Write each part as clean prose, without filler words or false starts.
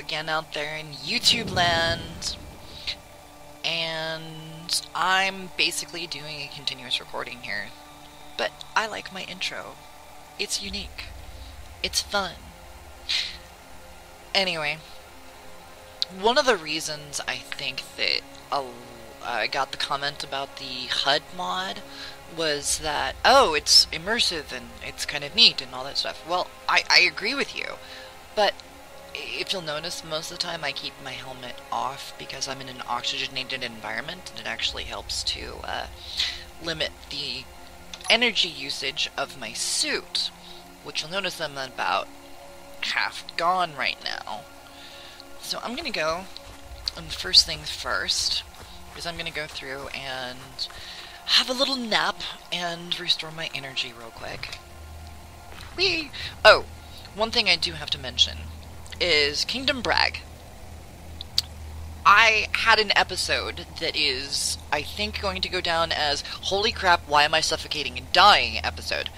again out there in YouTube land, and I'm basically doing a continuous recording here. But I like my intro. It's unique. It's fun. Anyway, one of the reasons I think that I got the comment about the HUD mod was that, oh, it's immersive and it's kind of neat and all that stuff. Well, I agree with you, but if you'll notice, most of the time I keep my helmet off because I'm in an oxygenated environment, and it actually helps to limit the energy usage of my suit, which you'll notice I'm about half gone right now. So I'm gonna go, and first things first, is I'm gonna go through and have a little nap and restore my energy real quick. Whee! Oh, one thing I do have to mention is Kingdom Brag. I had an episode that is, I think, going to go down as holy crap, why am I suffocating and dying episode.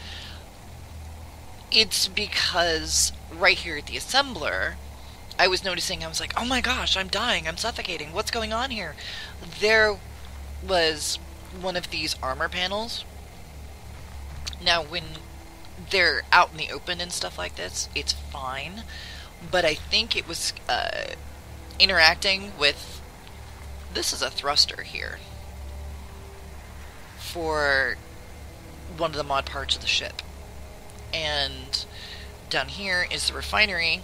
It's because right here at the assembler, I was noticing, I was like, oh my gosh, I'm dying, I'm suffocating, what's going on here? There was one of these armor panels. Now, when they're out in the open and stuff like this, it's fine, but I think it was interacting with, this is a thruster here, for one of the mod parts of the ship. And down here is the refinery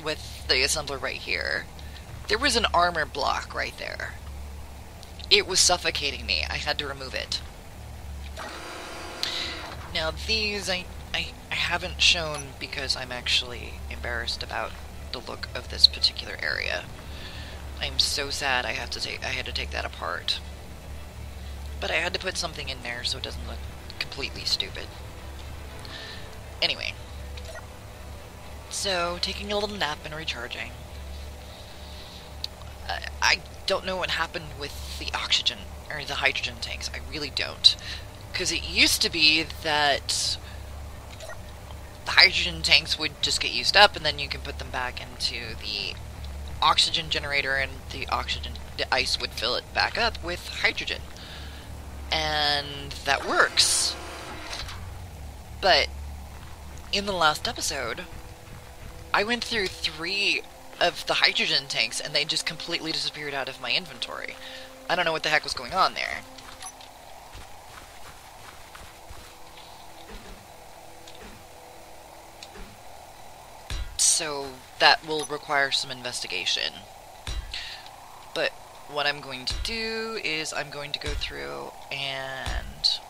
with the assembler right here. There was an armor block right there. It was suffocating me. I had to remove it. Now these I haven't shown because I'm actually embarrassed about the look of this particular area. I'm so sad I had to take that apart. But I had to put something in there so it doesn't look completely stupid. Anyway. So, taking a little nap and recharging. I don't know what happened with the oxygen, or the hydrogen tanks. I really don't. Because it used to be that the hydrogen tanks would just get used up, and then you can put them back into the oxygen generator, and the ice would fill it back up with hydrogen. And that works. But in the last episode, I went through 3 of the hydrogen tanks, and they just completely disappeared out of my inventory. I don't know what the heck was going on there. So that will require some investigation. But what I'm going to do is I'm going to go through and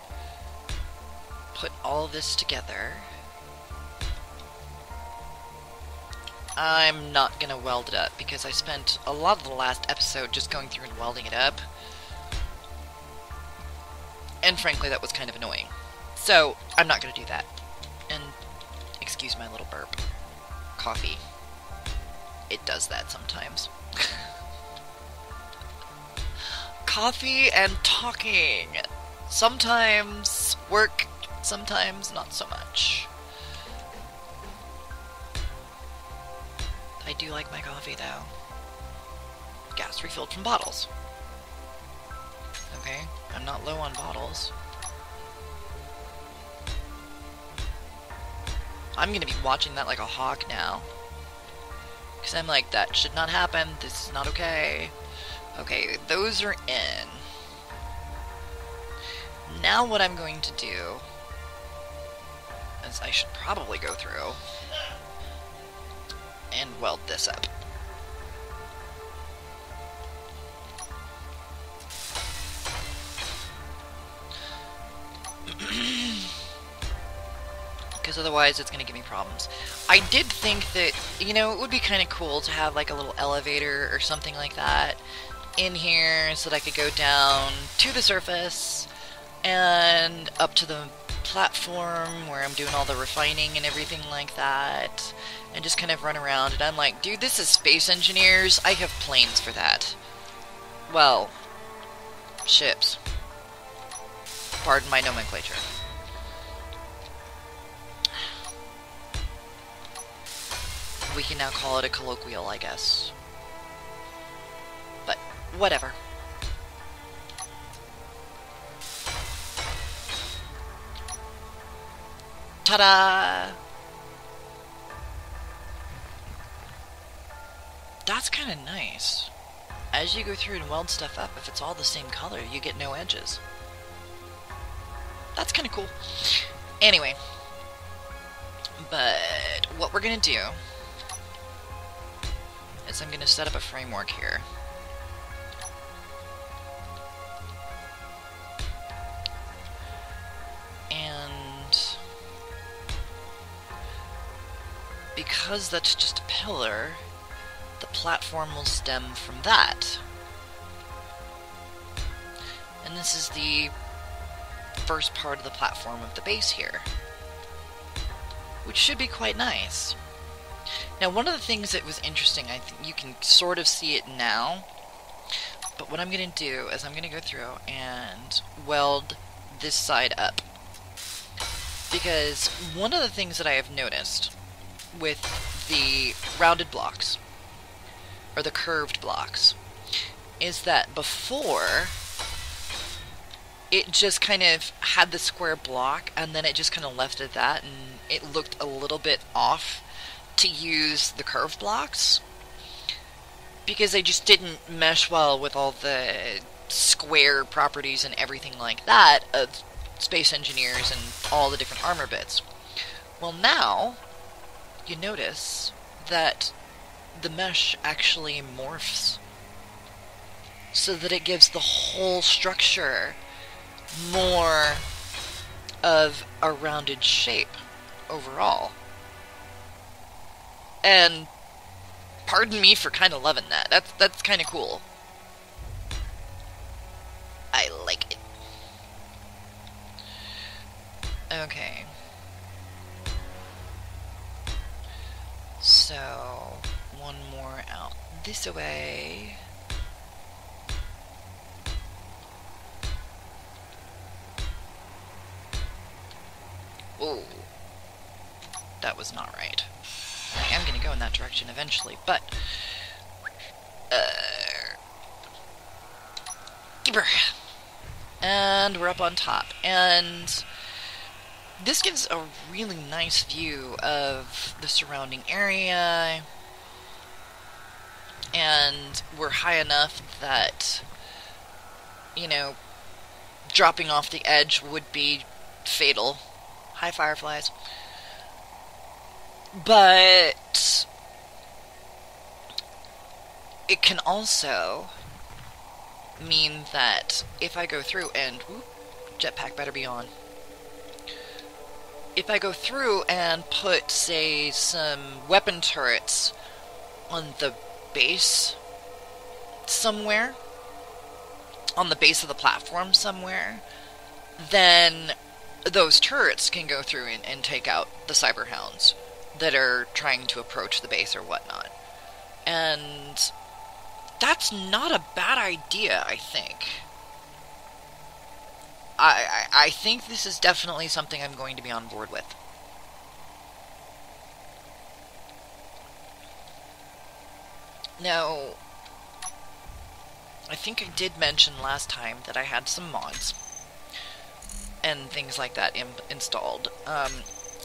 put all this together. I'm not gonna weld it up because I spent a lot of the last episode just going through and welding it up. And frankly, that was kind of annoying. So, I'm not gonna do that. And excuse my little burp. Coffee. It does that sometimes. Coffee and talking. Sometimes work, sometimes not so much. I do like my coffee, though. Gas refilled from bottles. Okay, I'm not low on bottles. I'm gonna be watching that like a hawk now. Because I'm like, that should not happen, this is not okay. Okay, those are in. Now what I'm going to do is I should probably go through and weld this up. Because otherwise it's going to give me problems. I did think that, you know, it would be kind of cool to have like a little elevator or something like that in here so that I could go down to the surface and up to the platform where I'm doing all the refining and everything like that, and just kind of run around. And I'm like, dude, this is Space Engineers. I have planes for that. Well, ships. Pardon my nomenclature. We can now call it a colloquial, I guess. But, whatever. Ta-da! That's kind of nice. As you go through and weld stuff up, if it's all the same color, you get no edges. That's kind of cool. Anyway. But what we're going to do is I'm going to set up a framework here. And because that's just a pillar, the platform will stem from that. And this is the first part of the platform of the base here, which should be quite nice. Now, one of the things that was interesting, I think you can sort of see it now, but what I'm going to do is I'm going to go through and weld this side up. Because one of the things that I have noticed with the rounded blocks, or the curved blocks, is that before it just kind of had the square block and then it just kind of left it at that, and it looked a little bit off to use the curved blocks because they just didn't mesh well with all the square properties and everything like that of Space Engineers and all the different armor bits. Well, now you notice that the mesh actually morphs so that it gives the whole structure more of a rounded shape overall. And pardon me for kind of loving that. That's kind of cool. I like it. Okay. So, one more out this way. Ooh. That was not right. I am going to go in that direction eventually, but... And we're up on top. And this gives a really nice view of the surrounding area. And we're high enough that, you know, dropping off the edge would be fatal. Hi, fireflies. But it can also mean that if I go through and... Whoop, jetpack better be on. If I go through and put, say, some weapon turrets on the base somewhere, on the base of the platform somewhere, then those turrets can go through and take out the cyberhounds that are trying to approach the base or whatnot. And that's not a bad idea, I think. I think this is definitely something I'm going to be on board with. Now, I think I did mention last time that I had some mods and things like that installed.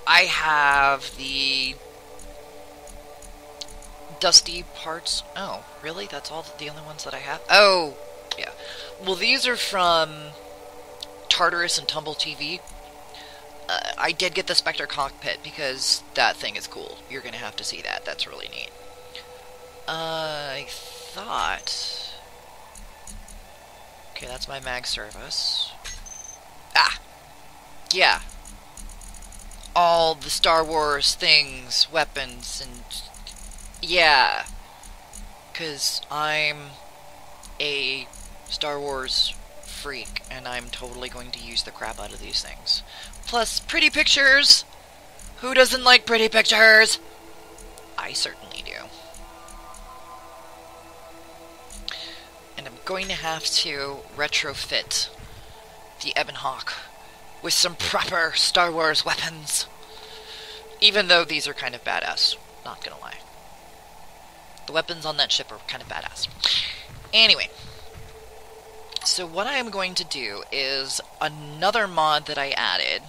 I have the dusty parts. Oh, really? That's all the only ones that I have? Oh, yeah. Well, these are from Tartarus and Tumble TV. I did get the Spectre cockpit because that thing is cool. You're going to have to see that. That's really neat. I thought... Okay, that's my mag service. Ah! Yeah. All the Star Wars things, weapons, and... Yeah. 'Cause I'm a Star Wars freak, and I'm totally going to use the crap out of these things. Plus, pretty pictures! Who doesn't like pretty pictures? I certainly do. And I'm going to have to retrofit the Ebon Hawk with some proper Star Wars weapons. Even though these are kind of badass, not gonna lie. The weapons on that ship are kind of badass. Anyway, so what I am going to do is another mod that I added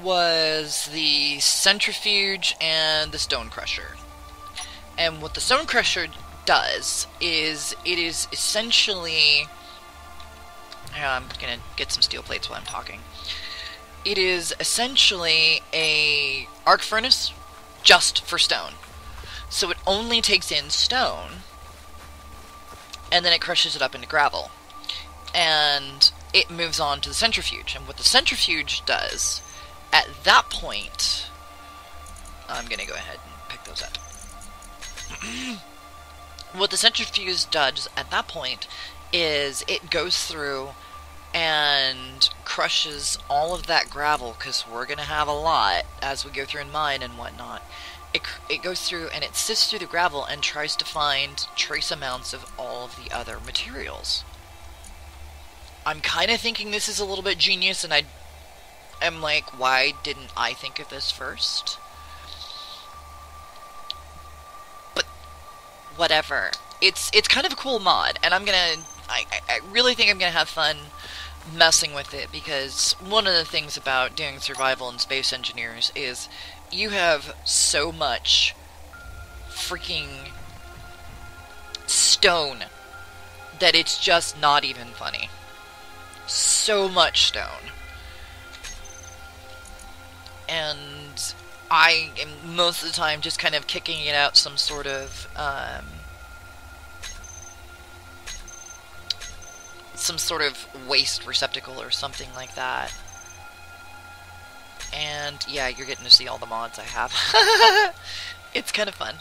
was the centrifuge and the stone crusher. And what the stone crusher does is it is essentially... I'm gonna get some steel plates while I'm talking. It is essentially a arc furnace just for stone. So it only takes in stone, and then it crushes it up into gravel. And it moves on to the centrifuge. And what the centrifuge does, at that point... I'm gonna go ahead and pick those up. What the centrifuge does at that point is it goes through and crushes all of that gravel, because we're going to have a lot as we go through and mine and whatnot. It goes through and it sifts through the gravel and tries to find trace amounts of all of the other materials. I'm kind of thinking this is a little bit genius, and I'm like, why didn't I think of this first? But whatever. It's kind of a cool mod, and I really think I'm gonna have fun messing with it, because one of the things about doing survival and Space Engineers is you have so much freaking stone that it's just not even funny. So much stone. And I am most of the time just kind of kicking it out some sort of waste receptacle or something like that. And yeah, you're getting to see all the mods I have. It's kind of fun.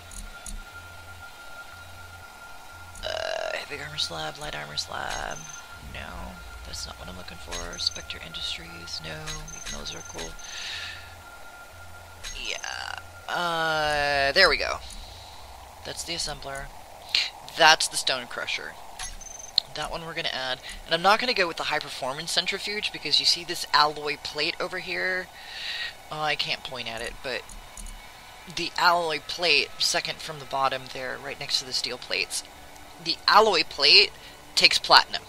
Heavy armor slab, light armor slab. No, that's not what I'm looking for. Spectre Industries, no, even those are cool. Yeah, there we go. That's the assembler. That's the stone crusher. That one we're going to add. And I'm not going to go with the high performance centrifuge, because you see this alloy plate over here? Oh, I can't point at it, but the alloy plate, second from the bottom there, right next to the steel plates. The alloy plate takes platinum.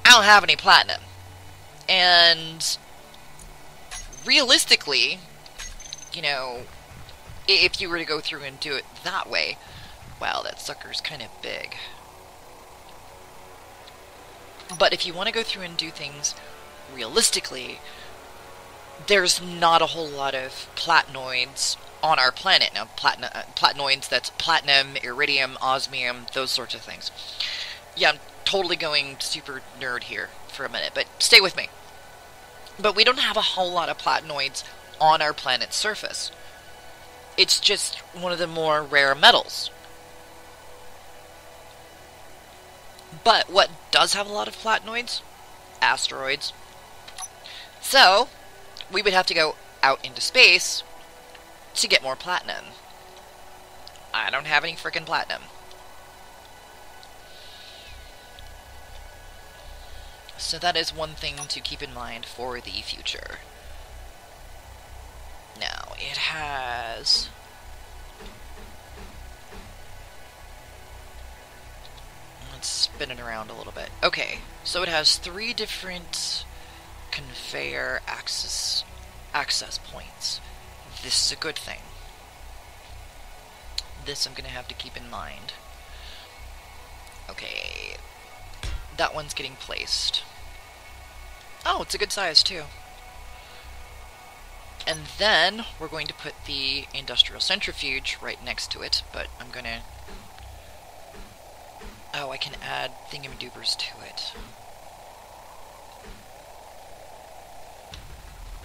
I don't have any platinum. And realistically, you know, if you were to go through and do it that way, wow, that sucker's kind of big. But if you want to go through and do things realistically, there's not a whole lot of platinoids on our planet. Now, platinoids, that's platinum, iridium, osmium, those sorts of things. Yeah, I'm totally going super nerd here for a minute, but stay with me. But we don't have a whole lot of platinoids on our planet's surface. It's just one of the more rare metals. But what does have a lot of platinoids? Asteroids. So, we would have to go out into space to get more platinum. I don't have any frickin' platinum. So that is one thing to keep in mind for the future. Now, it has... Let's spin it around a little bit. Okay, so it has 3 different conveyor access points. This is a good thing. This I'm going to have to keep in mind. Okay, that one's getting placed. Oh, it's a good size too. And then we're going to put the industrial centrifuge right next to it, but I'm going to... Oh, I can add thingamadoobers to it.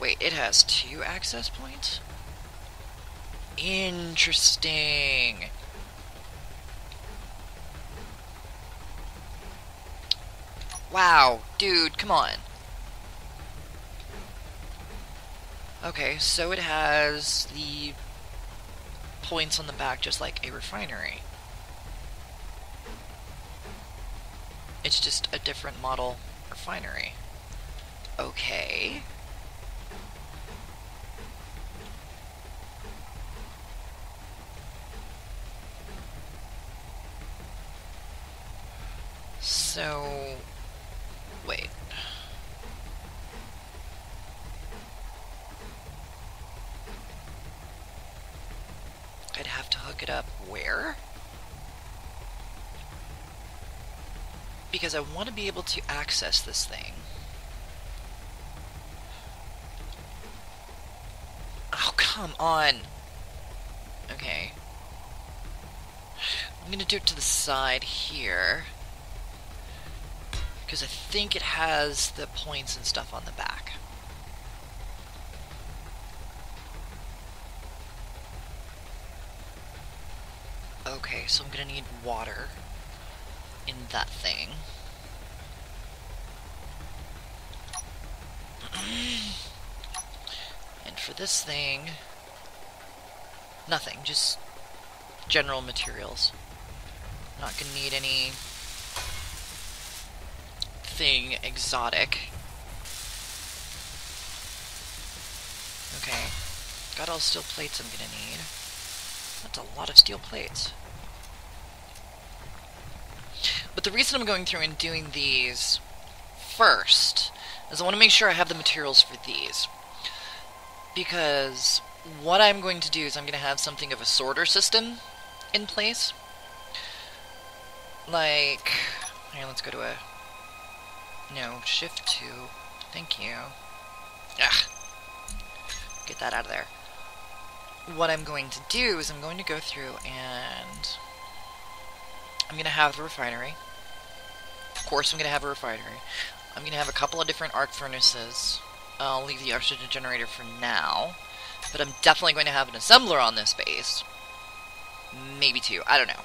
Wait, it has 2 access points? Interesting. Wow, dude, come on. Okay, so it has the points on the back just like a refinery. It's just a different model refinery. Okay. So, wait. I'd have to hook it up where? Because I want to be able to access this thing. Oh, come on. Okay. I'm gonna do it to the side here. Because I think it has the points and stuff on the back. Okay, so I'm gonna need water in that thing. And for this thing, nothing, just general materials. Not gonna need any thing exotic. Okay, got all steel plates I'm gonna need. That's a lot of steel plates. But the reason I'm going through and doing these first is I want to make sure I have the materials for these. Because what I'm going to do is I'm going to have something of a sorter system in place. Like, here, let's go to a, no, shift 2. Thank you. Ah, get that out of there. What I'm going to do is I'm going to go through and I'm going to have a refinery. Of course I'm going to have a refinery. I'm going to have a couple of different arc furnaces. I'll leave the oxygen generator for now. But I'm definitely going to have an assembler on this base. Maybe two. I don't know.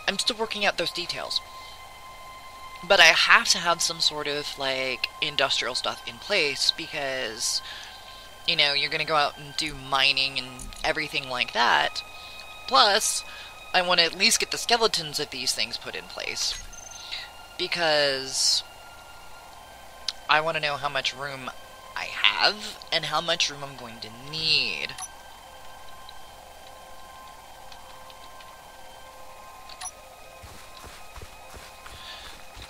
I'm still working out those details. But I have to have some sort of, like, industrial stuff in place because, you know, you're going to go out and do mining and everything like that. Plus, I want to at least get the skeletons of these things put in place. Because I want to know how much room I have and how much room I'm going to need.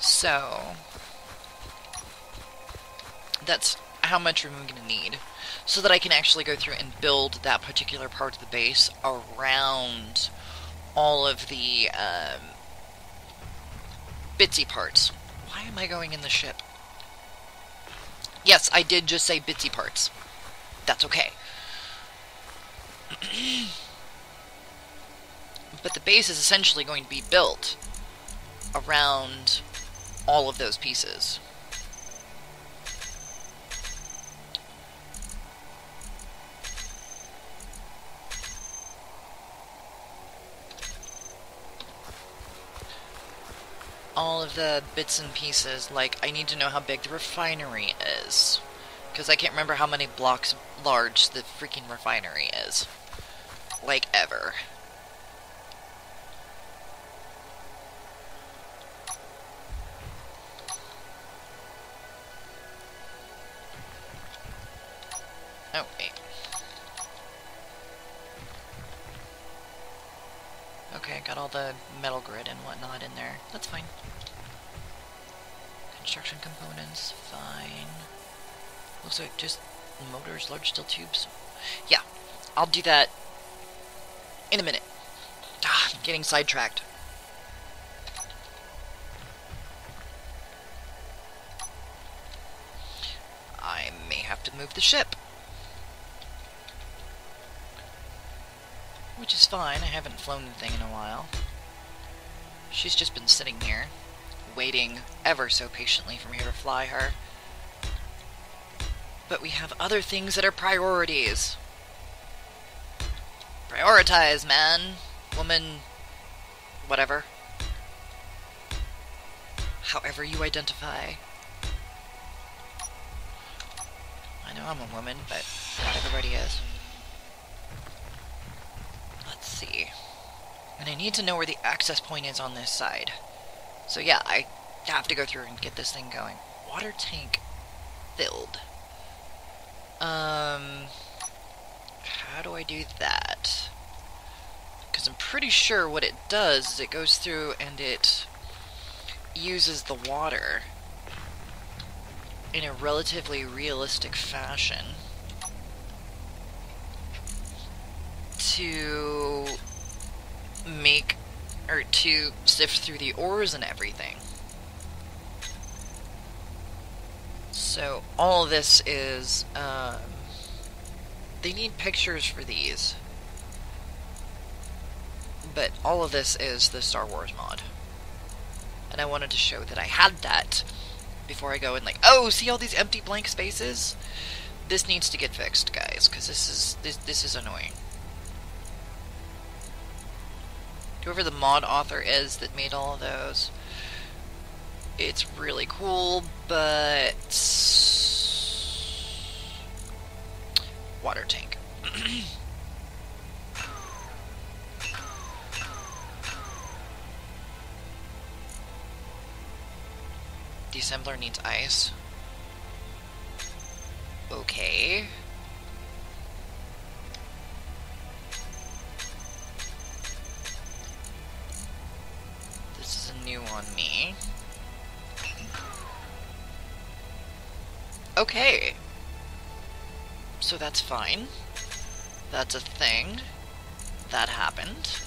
So, that's how much room I'm going to need. So that I can actually go through and build that particular part of the base around all of the bitsy parts. Why am I going in the ship? Yes, I did just say bitsy parts. That's okay. But the base is essentially going to be built around all of those pieces. All of the bits and pieces, like, I need to know how big the refinery is. Because I can't remember how many blocks large the freaking refinery is. Like, ever. Oh, wait. Okay, got all the metal grid and whatnot in there. That's fine. Construction components, fine. Looks like just motors, large steel tubes. Yeah, I'll do that in a minute. Ah, I'm getting sidetracked. I may have to move the ship. Which is fine, I haven't flown the thing in a while. She's just been sitting here, waiting ever so patiently for me to fly her. But we have other things that are priorities. Prioritize, man. Woman. Whatever. However you identify. I know I'm a woman, but not everybody is. Let's see. And I need to know where the access point is on this side. So yeah, I have to go through and get this thing going. Water tank filled. How do I do that? Because I'm pretty sure what it does is it goes through and it uses the water in a relatively realistic fashion to make, or to sift through the ores and everything. So all of this is, they need pictures for these, but all of this is the Star Wars mod. And I wanted to show that I had that before I go and like, oh, see all these empty blank spaces? This needs to get fixed, guys, because this is annoying. Whoever the mod author is that made all of those, it's really cool, but water tank. The assembler needs ice. Okay. This is a new on me. Okay. So that's fine. That's a thing. That happened.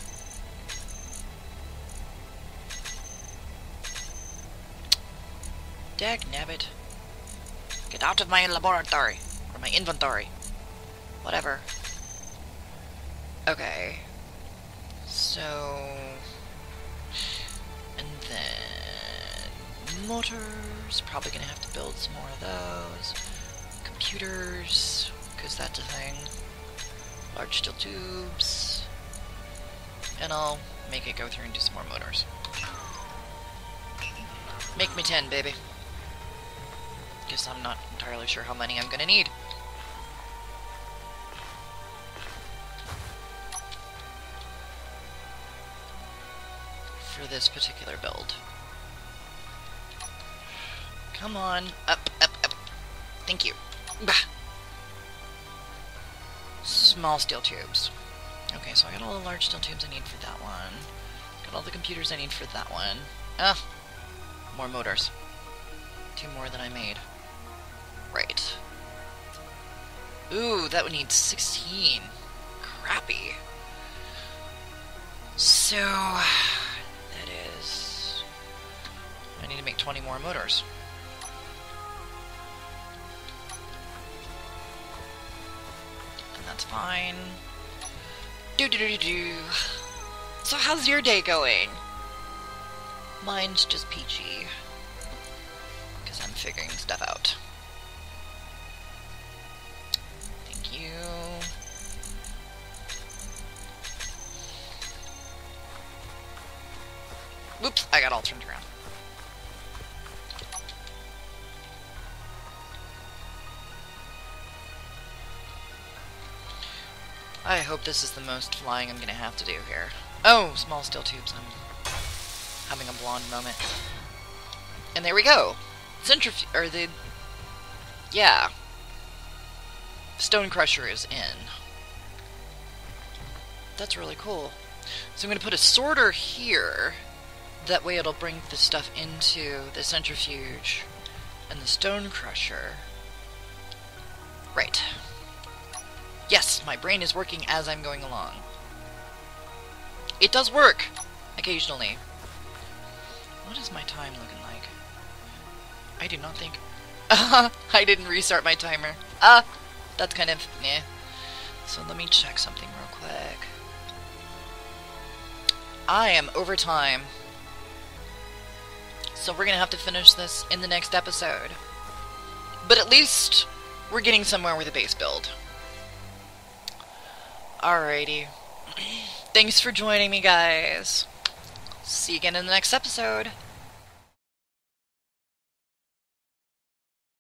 Dagnabbit. Get out of my laboratory. Or my inventory. Whatever. Okay. So... and then... motors. Probably gonna have to build some more of those. Computers. Because that's a thing. Large steel tubes. And I'll make it go through and do some more motors. Make me 10, baby. Guess I'm not entirely sure how many I'm gonna need. For this particular build. Come on. Up, up, up. Thank you. Bah. Small steel tubes. Okay, so I got all the large steel tubes I need for that one. Got all the computers I need for that one. Ah! More motors. 2 more than I made. Right. Ooh, that would need 16. Crappy. So... that is... I need to make 20 more motors. And that's fine. Do. So how's your day going? Mine's just peachy. Because I'm figuring stuff out. Thank you. Whoops, I got all turned around. I hope this is the most flying I'm gonna have to do here. Oh, small steel tubes. I'm having a blonde moment. And there we go. Centrifuge, or the... yeah. Stone crusher is in. That's really cool. So I'm gonna put a sorter here. That way it'll bring the stuff into the centrifuge and the stone crusher. Right. Yes, my brain is working as I'm going along. It does work! Occasionally. What is my time looking like? I do not think... I didn't restart my timer. That's kind of... nah. So let me check something real quick. I am over time. So we're gonna have to finish this in the next episode. But at least we're getting somewhere with the base build. Alrighty. Thanks for joining me, guys. See you again in the next episode.